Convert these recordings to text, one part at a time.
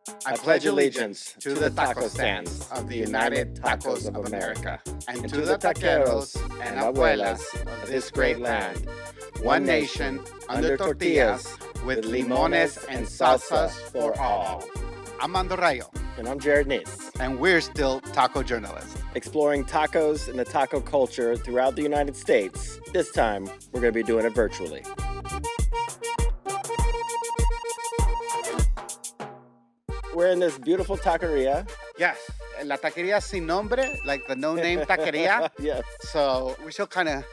I pledge allegiance to the taco stands of the United Tacos of America and to the taqueros and abuelas of this great land. One nation, under tortillas, with limones and salsas for all. I'm Mando, Rayo. And I'm Jarod, Neece. And we're still taco journalists. Exploring tacos and the taco culture throughout the United States. This time, we're going to be doing it virtually. We're in this beautiful taqueria. Yes, la taqueria sin nombre, like the no-name taqueria. Yes. So we're still kind of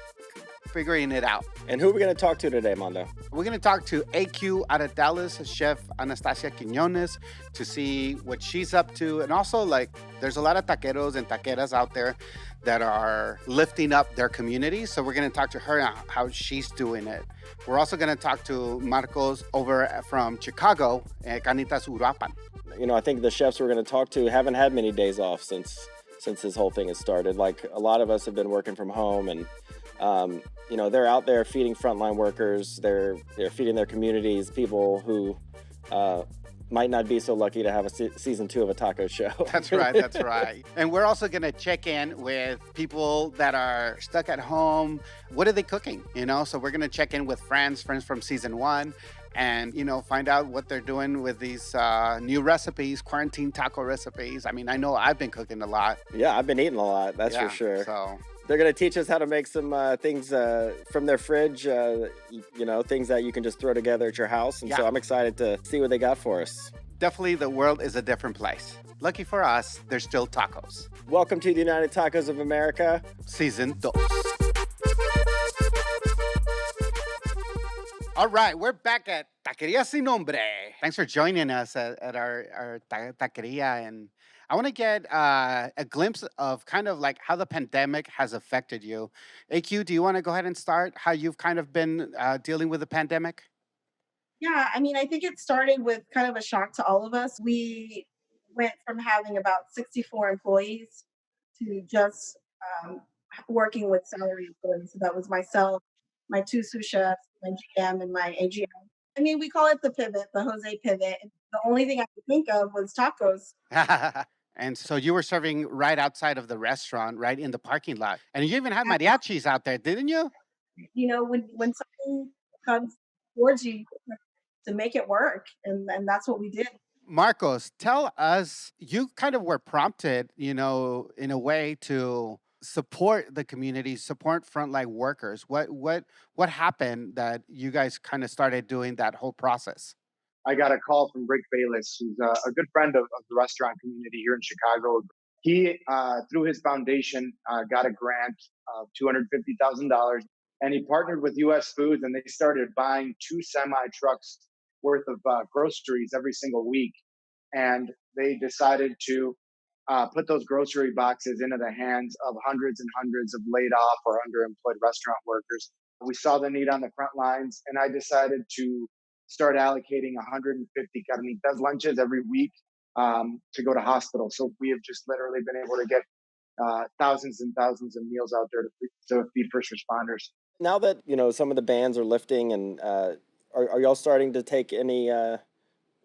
figuring it out. And who are we going to talk to today, Mando? We're going to talk to AQ out of Dallas, Chef Anastasia Quiñones, to see what she's up to. And also, like, there's a lot of taqueros and taqueras out there that are lifting up their communities. So we're going to talk to her on how she's doing it. We're also going to talk to Marcos over from Chicago, Canitas Uruapan. You know, I think the chefs we're going to talk to haven't had many days off since this whole thing has started. Like, a lot of us have been working from home, and you know, they're out there feeding frontline workers. They're feeding their communities, people who might not be so lucky to have a season 2 of a taco show. That's right. That's right. And we're also going to check in with people that are stuck at home. What are they cooking? You know, so we're going to check in with friends from season 1. And, you know, find out what they're doing with these new recipes, quarantine taco recipes. I mean, I know I've been cooking a lot. Yeah, I've been eating a lot, that's for sure. So they're going to teach us how to make some things from their fridge, you know, things that you can just throw together at your house. And so I'm excited to see what they got for us. Definitely the world is a different place. Lucky for us, there's still tacos. Welcome to the United Tacos of America, Season 2. All right, we're back at Taqueria Sin Nombre. Thanks for joining us at our taqueria. And I want to get a glimpse of kind of like how the pandemic has affected you. AQ, do you want to go ahead and start how you've kind of been dealing with the pandemic? Yeah, I mean, I think it started with kind of a shock to all of us. We went from having about 64 employees to just working with salary employees. So that was myself, my 2 sous chefs, my GM, and my AGM. I mean, we call it the pivot, the Jose pivot. The only thing I could think of was tacos. And so you were serving right outside of the restaurant, right in the parking lot. And you even had mariachis out there, didn't you? You know, when something comes towards you, to make it work. And that's what we did. Marcos, tell us, you kind of were prompted, you know, in a way to support the community, support frontline workers. What happened that you guys kind of started doing that whole process? I got a call from Rick Bayless, who's a good friend of the restaurant community here in Chicago. He, through his foundation, got a grant of $250,000, and he partnered with U.S. Foods, and they started buying 2 semi-trucks worth of groceries every single week. And they decided to put those grocery boxes into the hands of hundreds and hundreds of laid off or underemployed restaurant workers. We saw the need on the front lines, and I decided to start allocating 150 carnitas lunches every week to go to hospitals. So we have just literally been able to get thousands and thousands of meals out there to feed first responders. Now that, you know, some of the bans are lifting, and are y'all starting to take any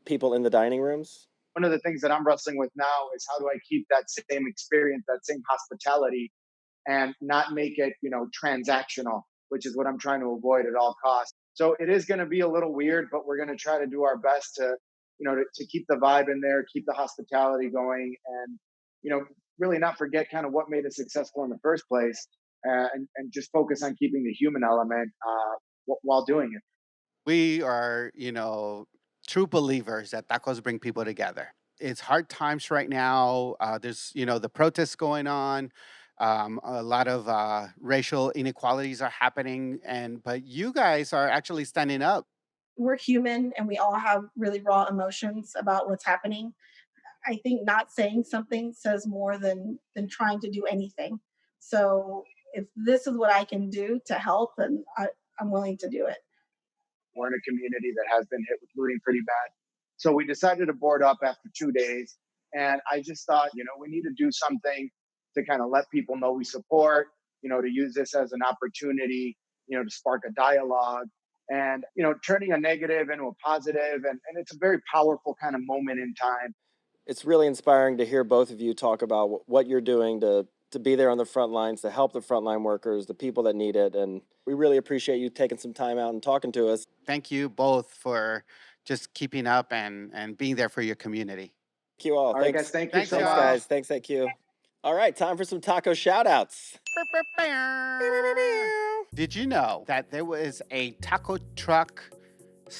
people in the dining rooms? One of the things that I'm wrestling with now is how do I keep that same experience, that same hospitality, and not make it, you know, transactional, which is what I'm trying to avoid at all costs. So it is going to be a little weird, but we're going to try to do our best to, you know, to keep the vibe in there, keep the hospitality going, and, you know, really not forget kind of what made us successful in the first place, and just focus on keeping the human element while doing it. We are, you know, true believers that tacos bring people together. It's hard times right now. There's, you know, the protests going on. A lot of racial inequalities are happening, but you guys are actually standing up. We're human, and we all have really raw emotions about what's happening. I think not saying something says more than trying to do anything. So if this is what I can do to help, then I'm willing to do it. We're in a community that has been hit with looting pretty bad. So we decided to board up after 2 days. And I just thought, you know, we need to do something to kind of let people know we support, you know, to use this as an opportunity, you know, to spark a dialogue. and, turning a negative into a positive. And it's a very powerful kind of moment in time. It's really inspiring to hear both of you talk about what you're doing to be there on the front lines, to help the frontline workers, the people that need it. And we really appreciate you taking some time out and talking to us. Thank you both for just keeping up and being there for your community. Thank you all. All right, guys. Thank you so Thanks, much. guys. Thanks, AQ. All right, time for some taco shout-outs. Did you know that there was a taco truck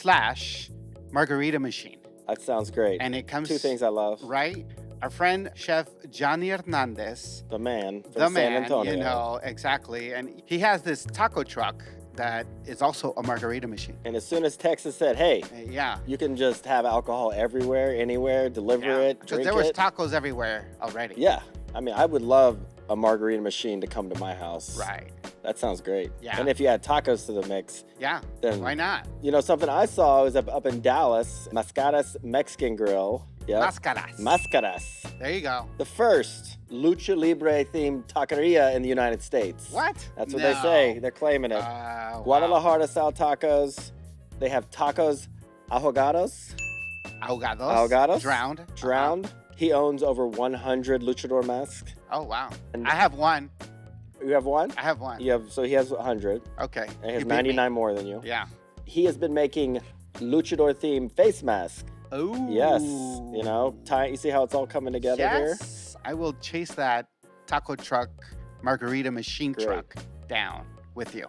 / margarita machine? That sounds great. And it comes... Two things I love. Right? Our friend, Chef Johnny Hernandez. The man from The San man, Antonio. exactly. And he has this taco truck that is also a margarita machine. And as soon as Texas said, hey, Yeah. you can just have alcohol everywhere, anywhere, deliver it, Because drink there was it. tacos everywhere already. Yeah. I mean, I would love a margarita machine to come to my house. Right. That sounds great. Yeah. And if you add tacos to the mix, Yeah. then Why not? something I saw was up in Dallas, Mascaras Mexican Grill. Yeah. Mascaras. Mascaras. There you go. The first lucha libre themed taqueria in the United States. What? That's what they say. They're claiming it. Wow. Guadalajara style tacos. They have tacos ahogados. Ahogados. Ahogados. Drowned. Drowned. He owns over 100 luchador masks. Oh, wow. And- I have one. You have one? I have one. So he has 100. Okay. And he has You beat me. 99 more than you. Yeah. He has been making luchador themed face masks. Oh. Yes. You see how it's all coming together here? Yes. I will chase that taco truck, margarita machine Great. truck down with you.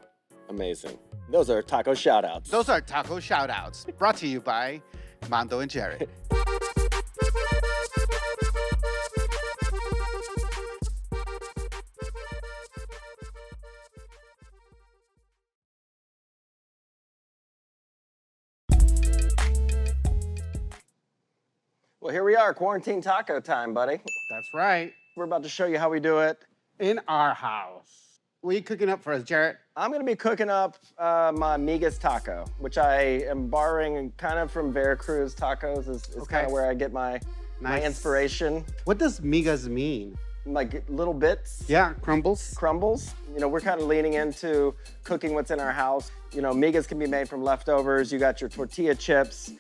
Amazing. Those are taco shout outs. Those are taco shout outs brought to you by Mando and Jarod. Well, here we are, quarantine taco time, buddy. That's right. We're about to show you how we do it. In our house. What are you cooking up for us, Jarod? I'm gonna be cooking up my migas taco, which I am borrowing kind of from Veracruz tacos. Is Okay. kind of where I get my inspiration. What does migas mean? Like little bits. Yeah, crumbles. Crumbles. We're kind of leaning into cooking what's in our house. Migas can be made from leftovers. You got your tortilla chips,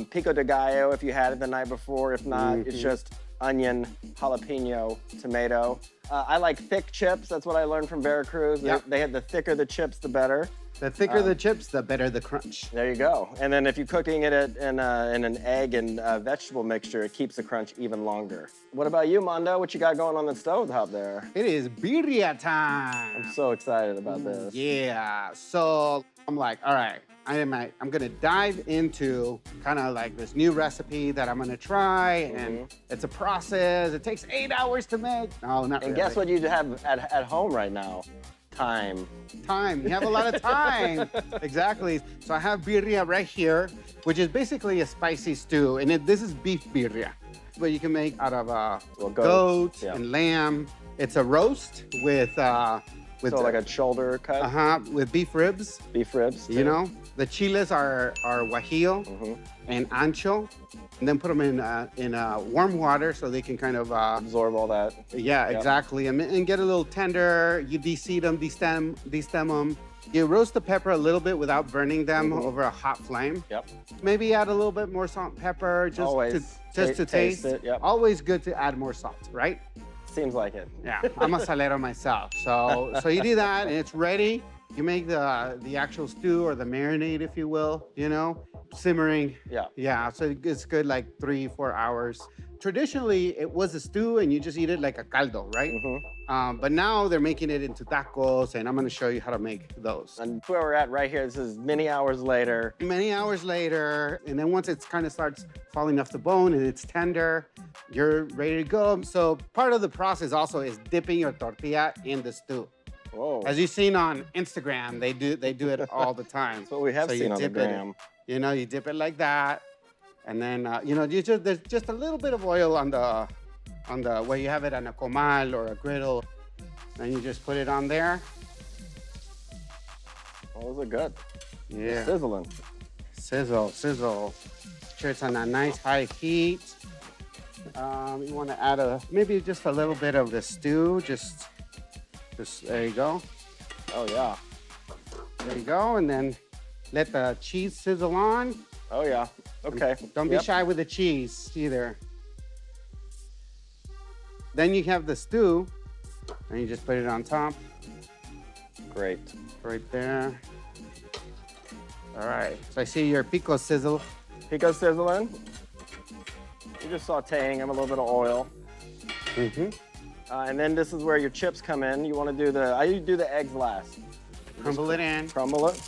pico de gallo if you had it the night before. If not, it's just onion, jalapeno, tomato. I like thick chips. That's what I learned from Veracruz. Yep. They had the thicker the chips, the better. The thicker the chips, the better the crunch. There you go. And then if you're cooking it in an egg and vegetable mixture, it keeps the crunch even longer. What about you, Mando? What you got going on the stove top there? It is birria time. I'm so excited about this. Yeah. So I'm like, all right, I'm gonna dive into kind of like this new recipe that I'm gonna try, and it's a process. It takes 8 hours to make. No, not really. And guess what you have at home right now? Time. Time. You have a lot of time. Exactly. So I have birria right here, which is basically a spicy stew, and this is beef birria, but you can make out of goat yeah. and lamb. It's a roast with So like a shoulder cut? with beef ribs. Beef ribs? You know, the chiles are guajillo and ancho, and then put them in warm water so they can kind of Absorb all that. yeah, exactly, and get a little tender. You de-seed them, destem them. You roast the pepper a little bit without burning them over a hot flame. Yep. Maybe add a little bit more salt and pepper just Always to taste. it. Yep. Always good to add more salt, right? Seems like it. Yeah, I'm a salero myself. So you do that and it's ready. You make the actual stew or the marinade, if you will, simmering. Yeah. Yeah, so it's good like 3-4 hours. Traditionally, it was a stew and you just eat it like a caldo, right? But now they're making it into tacos, and I'm gonna show you how to make those. And where we're at right here, this is many hours later. Many hours later, and then once it kind of starts falling off the bone and it's tender, you're ready to go. So part of the process also is dipping your tortilla in the stew. Whoa. As you've seen on Instagram, they do it all the time. That's what we have So you seen on the dip it gram. You dip it like that, and then there's just a little bit of oil on the where you have it on a comal or a griddle, and you just put it on there. Oh, those are good. Yeah. Sizzling. Sizzle. Sure, it's on a nice high heat. You want to add maybe just a little bit of the stew. Just there you go. Oh, yeah. There you go, and then let the cheese sizzle on. Oh, yeah. Okay. Don't be shy with the cheese either. Then you have the stew, and you just put it on top. Great. Right there. All right. So I see your pico sizzle. Pico sizzling. You're just sauteing them, a little bit of oil. Mm-hmm. And then this is where your chips come in. You want to do I do the eggs last. Crumble it in. Crumble it.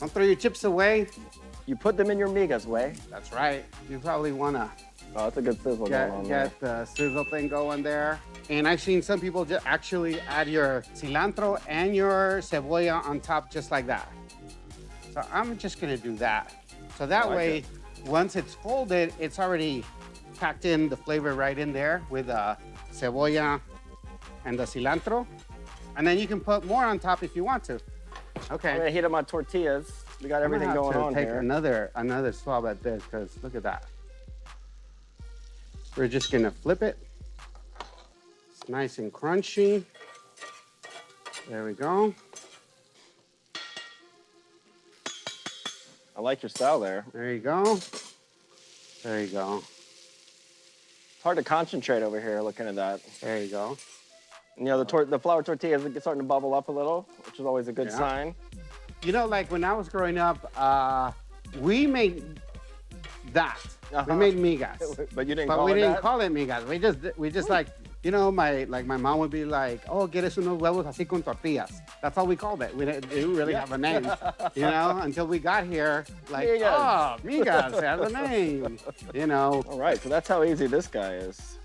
Don't throw your chips away. You put them in your migas, way. That's right. You probably want to Oh, that's a good sizzle going on there. get the sizzle thing going there. And I've seen some people just actually add your cilantro and your cebolla on top just like that. So I'm just going to do that. So that way, once it's folded, it's already packed in the flavor right in there with the cebolla and the cilantro. And then you can put more on top if you want to. Okay. I'm gonna heat up my tortillas. We got everything going on take here. another swab at this because look at that. We're just gonna flip it. It's nice and crunchy. There we go. I like your style there. There you go. There you go. It's hard to concentrate over here looking at that. There you go. And, you know, the flour tortillas are starting to bubble up a little, which is always a good sign. You know, like when I was growing up, we made that. We made migas. But you didn't But call we it didn't that? call it migas. We just like, you know, my mom would be like, oh, ¿quieres unos huevos así con tortillas? That's all we called it. We didn't really have a name, you know, until we got here. Like, Migas. oh, migas has a name, you know. All right, so that's how easy this guy is.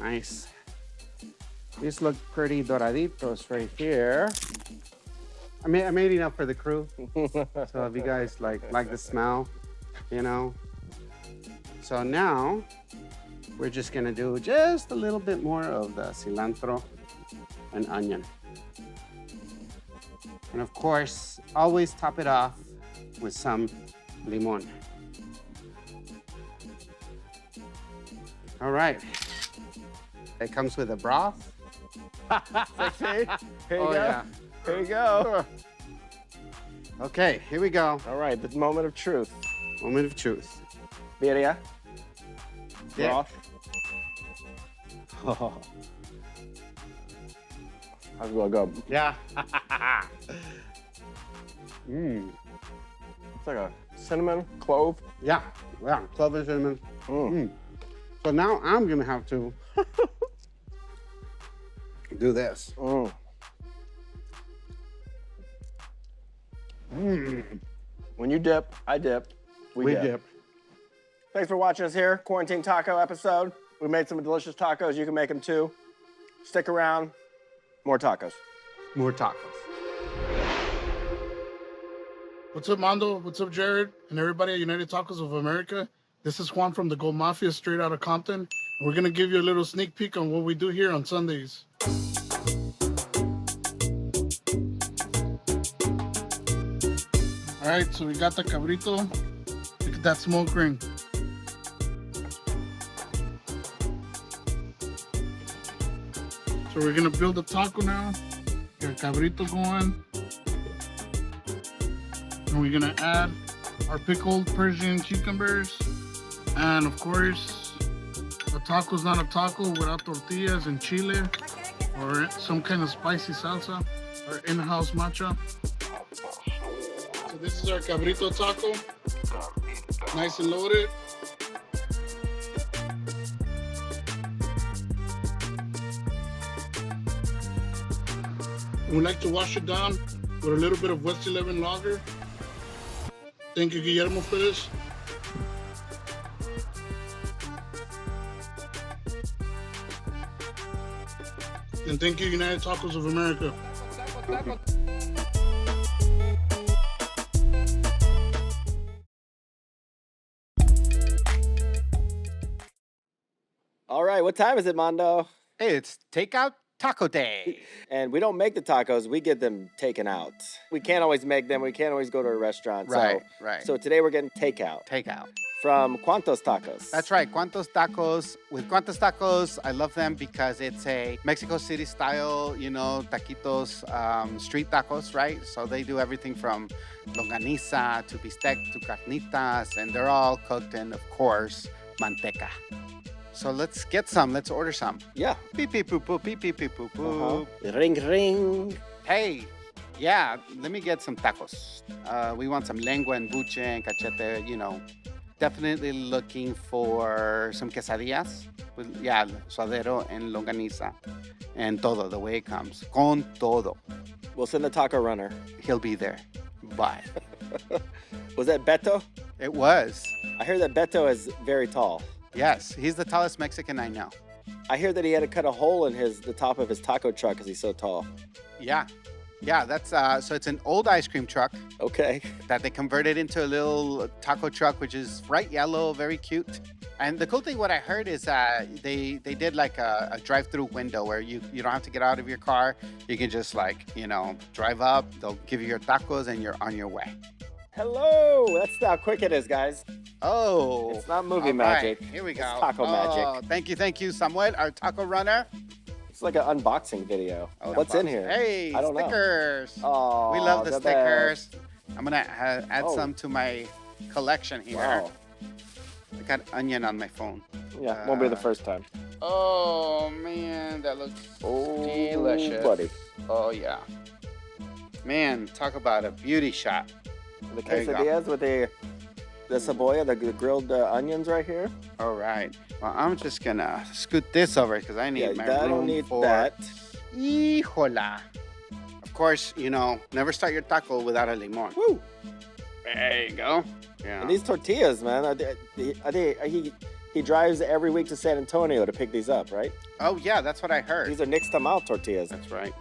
Nice. These look pretty doraditos right here. I made enough for the crew. So if you guys like the smell, you know. So now we're just gonna do just a little bit more of the cilantro and onion. And of course, always top it off with some limon. All right. It comes with a broth. Here you go. Yeah. Here you go. Okay, here we go. All right, the moment of truth. Moment of truth. Birria. Yeah. Broth. How's it gonna go? Yeah. Mmm. It's like a cinnamon, clove. Yeah. Clove and cinnamon. Mm. So now I'm gonna have to do this. Mm. When you dip, I dip. We dip. Thanks for watching us here. Quarantine Taco episode. We made some delicious tacos. You can make them too. Stick around. More tacos. More tacos. What's up, Mando? What's up, Jarod? And everybody at United Tacos of America. This is Juan from the Gold Mafia, straight out of Compton. We're going to give you a little sneak peek on what we do here on Sundays. All right, so we got the cabrito. Look at that smoke ring. So we're gonna build a taco now. Get cabrito going. And we're gonna add our pickled Persian cucumbers. And of course, a taco's not a taco without tortillas and chile or some kind of spicy salsa or in-house matcha. So this is our cabrito taco. Nice and loaded. We like to wash it down with a little bit of West 11 lager. Thank you, Guillermo, for this. And thank you, United Tacos of America. All right, what time is it, Mando? Hey, it's takeout taco day. And we don't make the tacos, we get them taken out. We can't always make them, we can't always go to a restaurant. Right. So today we're getting takeout. Takeout. from Cuantos Tacos. That's right, Cuantos Tacos. With Cuantos Tacos, I love them because it's a Mexico City style, taquitos, street tacos, right? So they do everything from longaniza to bistec to carnitas, and they're all cooked in, of course, manteca. So let's get some. Let's order some. Yeah. Beep, beep, boop, boop, beep, beep, beep, boop, boop. Ring, ring. Hey, yeah, let me get some tacos. We want some lengua and buche and cachete, Definitely looking for some quesadillas. Suadero and longaniza. And todo, the way it comes. Con todo. We'll send the taco runner. He'll be there. Bye. Was that Beto? It was. I hear that Beto is very tall. Yes, he's the tallest Mexican I know. I hear that he had to cut a hole in the top of his taco truck because he's so tall. Yeah. Yeah, that's so it's an old ice cream truck Okay. that they converted into a little taco truck, which is bright yellow, very cute. And the cool thing, what I heard is they did like a drive-through window where you don't have to get out of your car. You can just drive up. They'll give you your tacos and you're on your way. Hello. That's how quick it is, guys. Oh, It's not movie all magic. right, here we It's go. taco magic. Thank you, Samuel, our taco runner. It's like an unboxing video. Oh, What's in here? Hey, I don't know. stickers. Oh, We love the stickers. best. I'm gonna add some to my collection here. Wow. I got onion on my phone. Yeah, won't be the first time. Oh man, that looks delicious. Buddy. Oh yeah. Man, talk about a beauty shot. The There you go. quesadillas with the cebolla, the grilled onions right here. All right. Well, I'm just gonna scoot this over because I need my I room don't need for that. Hijola. Of course, never start your taco without a limon. Woo! There you go. Yeah. And these tortillas, man, I think he drives every week to San Antonio to pick these up, right? Oh yeah, that's what I heard. These are Nick's Tamal tortillas. That's right.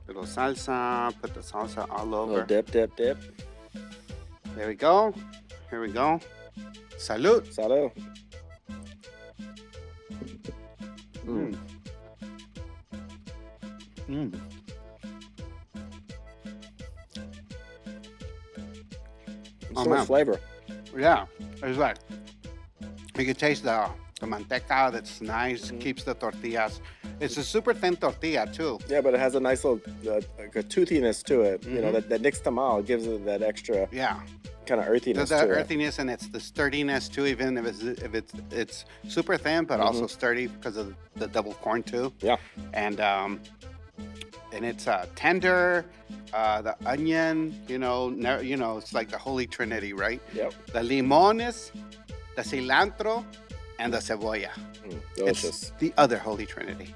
Little salsa. Put the salsa all over. Little dip, dip, dip. There we go. Here we go. Salud. Salud. Mm. Mm. So much flavor. Yeah, it's like you can taste the manteca. That's nice. Keeps the tortillas. It's a super thin tortilla too. Yeah, but it has a nice little like a toothiness to it. You know, that Nick's Tamal gives it that extra kind of earthiness the to earthiness and it's the sturdiness too. Even if it's super thin, but also sturdy because of the double corn too. Yeah, and it's tender. The onion, it's like the holy trinity, right? Yep. The limones, the cilantro, and the cebolla. Delicious. It's the other holy trinity.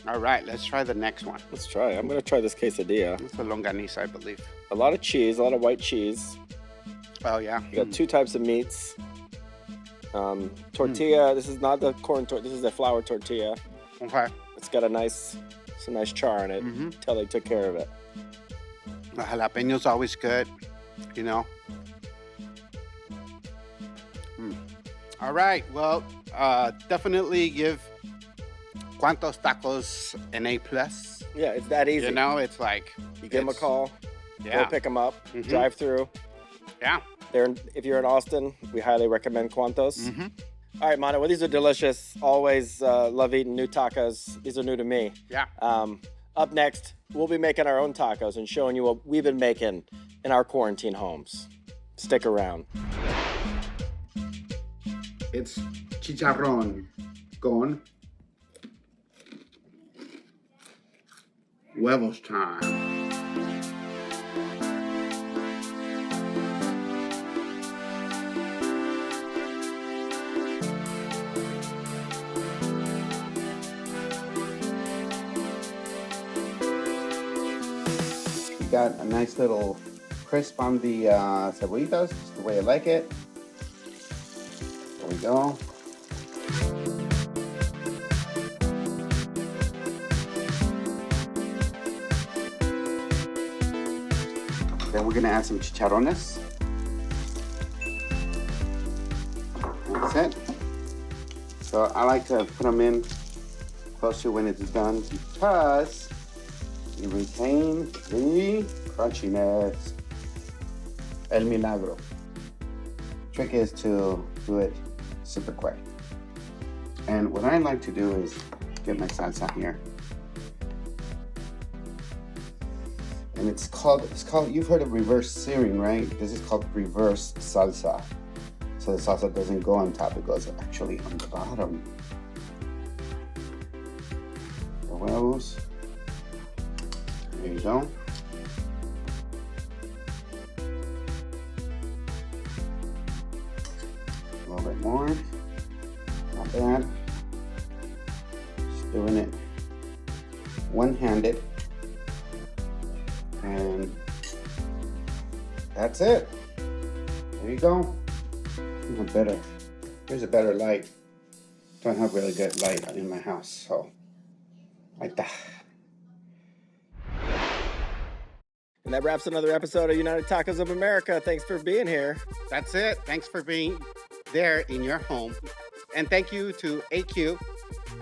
All right, let's try the next one. Let's try. I'm gonna try this quesadilla. It's a longaniza, I believe. A lot of cheese, a lot of white cheese. Oh yeah. You got two types of meats. Tortilla. This is not the corn tortilla. This is the flour tortilla. Okay. It's got some nice char in it. Tell they took care of it. The jalapeño's always good, All right. Well, definitely give Cuantos Tacos an A+. Yeah, it's that easy. It's like You give them a call. Yeah. Go pick them up. Drive through. Yeah. If you're in Austin, we highly recommend Cuantos. All right, Mando. Well, these are delicious. Always love eating new tacos. These are new to me. Yeah. Up next, we'll be making our own tacos and showing you what we've been making in our quarantine homes. Stick around. It's chicharrón con huevos time. Got a nice little crisp on the cebollitas, just the way I like it. There we go. Then we're gonna add some chicharrones. That's it. So I like to put them in closer when it's done because you retain the crunchiness. El milagro. Trick is to do it super quick. And what I like to do is get my salsa here. And it's called, you've heard of reverse searing, right? This is called reverse salsa. So the salsa doesn't go on top, it goes actually on the bottom. The huevos. There you go. A little bit more. Not bad. Just doing it one-handed. And that's it. There you go. Here's a better light. Don't have really good light in my house, so like that. And that wraps another episode of United Tacos of America. Thanks for being here. That's it. Thanks for being there in your home. And thank you to AQ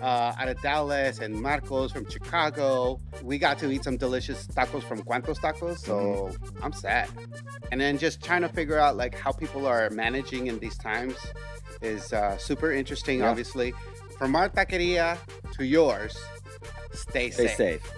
out of Dallas and Marcos from Chicago. We got to eat some delicious tacos from Cuantos Tacos, so I'm sad. And then just trying to figure out like how people are managing in these times is super interesting, obviously. From our taqueria to yours, stay safe. Stay safe.